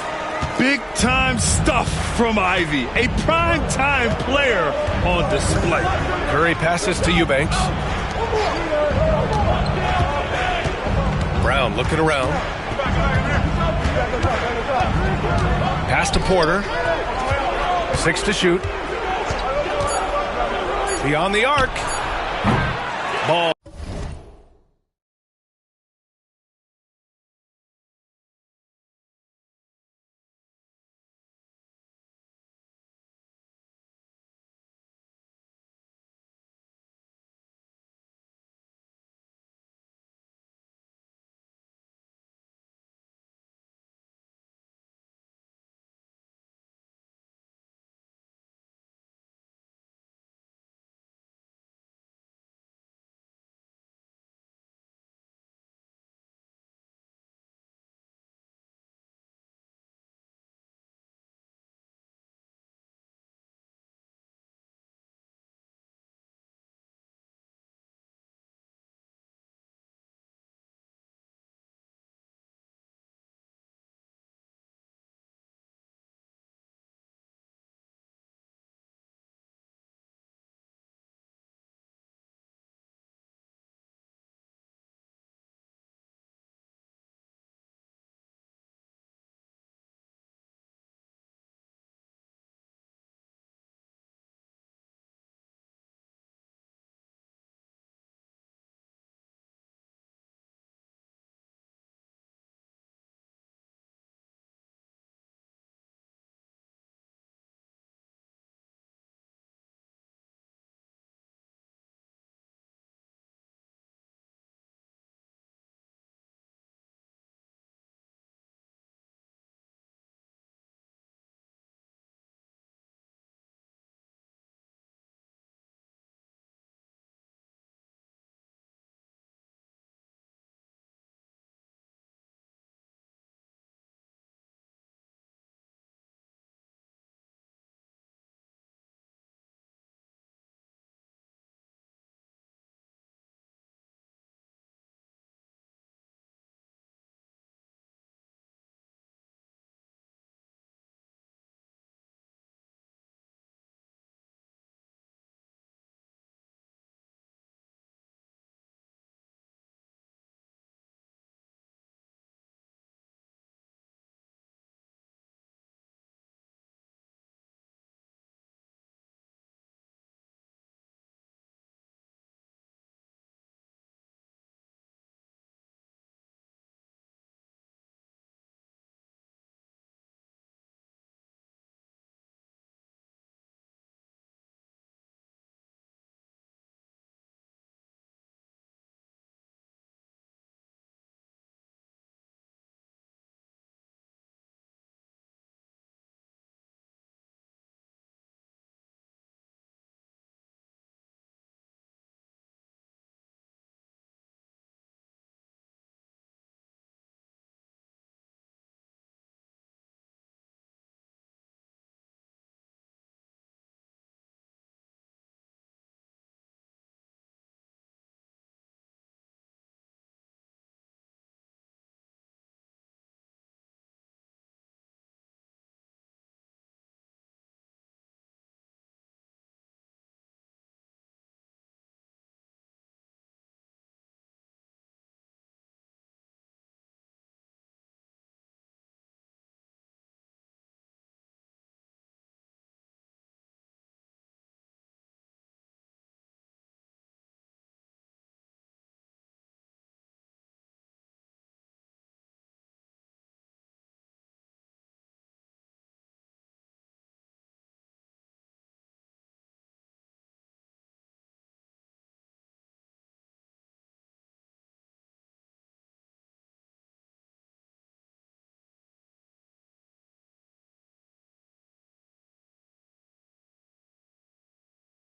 Big time stuff from Ivy. A prime time player on display. Curry passes to Eubanks. Brown looking around. Pass to Porter. 6 to shoot. Beyond the arc. Ball.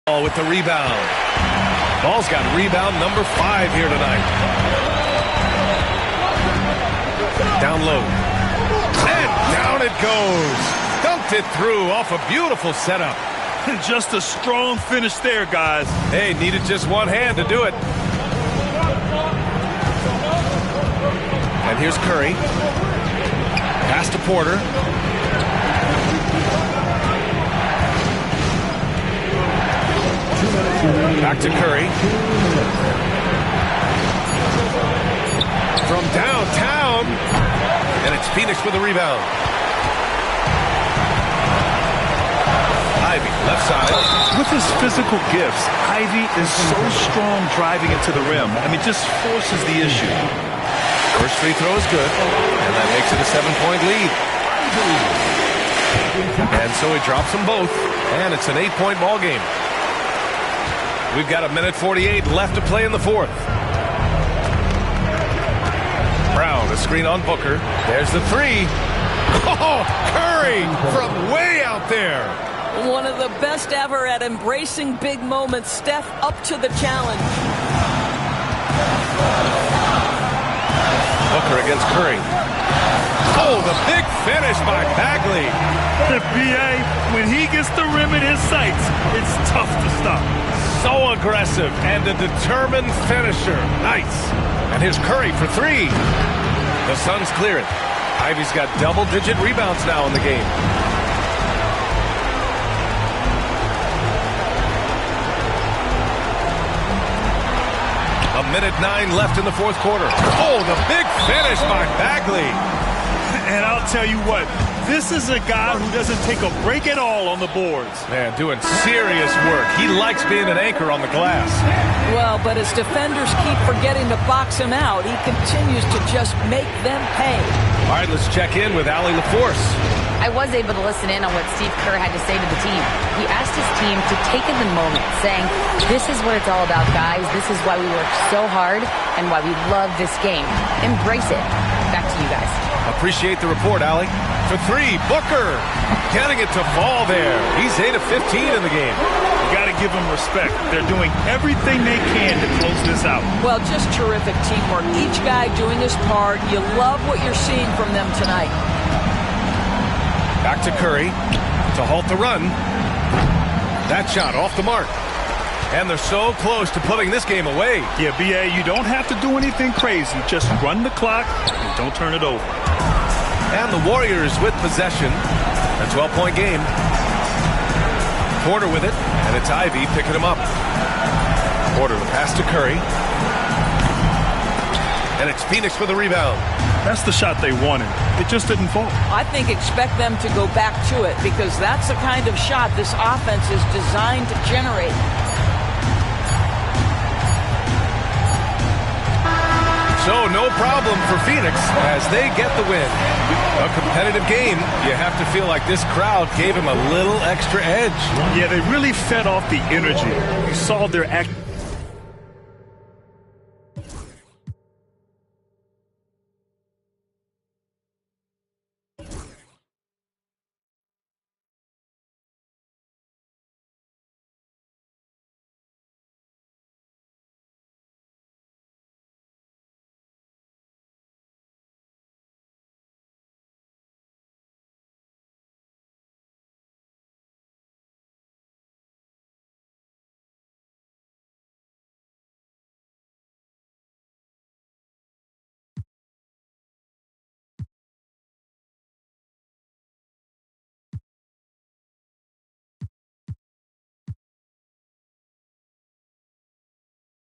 Ball with the rebound. Ball's got rebound number 5 here tonight. Down low. And down it goes. Dunked it through off a beautiful setup. Just a strong finish there, guys. Hey, needed just one hand to do it. And here's Curry. Pass to Porter. Back to Curry. From downtown. And it's Phoenix with the rebound. Ivy, left side. With his physical gifts, Ivy is so strong driving into the rim. I mean, just forces the issue. First free throw is good, and that makes it a 7-point lead. And so he drops them both, and it's an 8-point ball game. We've got 1:48 left to play in the fourth. Brown, a screen on Booker. There's the three. Oh, Curry from way out there. One of the best ever at embracing big moments. Steph up to the challenge. Booker against Curry. Oh, the big finish by Bagley. The BA, when he gets the rim in his sights, it's tough to stop. So aggressive and a determined finisher. Nice. And here's Curry for 3. The Suns clear it. Ivy's got double-digit rebounds now in the game. A 1:09 left in the fourth quarter. Oh, the big finish by Bagley. And I'll tell you what, this is a guy who doesn't take a break at all on the boards. Man, doing serious work. He likes being an anchor on the glass. Well, but as defenders keep forgetting to box him out, he continues to just make them pay. All right, let's check in with Allie LaForce. I was able to listen in on what Steve Kerr had to say to the team. He asked his team to take in the moment, saying, this is what it's all about, guys. This is why we work so hard and why we love this game. Embrace it. Back to you guys. Appreciate the report, Allie. For 3, Booker getting it to fall there. He's 8 of 15 in the game. You got to give them respect. They're doing everything they can to close this out. Well, just terrific teamwork. Each guy doing his part. You love what you're seeing from them tonight. Back to Curry to halt the run. That shot off the mark. And they're so close to putting this game away. Yeah, BA, you don't have to do anything crazy. Just run the clock and don't turn it over. And the Warriors with possession. A 12-point game. Porter with it, and it's Ivy picking him up. Porter the pass to Curry. And it's Phoenix for the rebound. That's the shot they wanted. It just didn't fall. I think expect them to go back to it because that's the kind of shot this offense is designed to generate. So no problem for Phoenix as they get the win. A competitive game. You have to feel like this crowd gave him a little extra edge. Yeah, they really fed off the energy. You saw their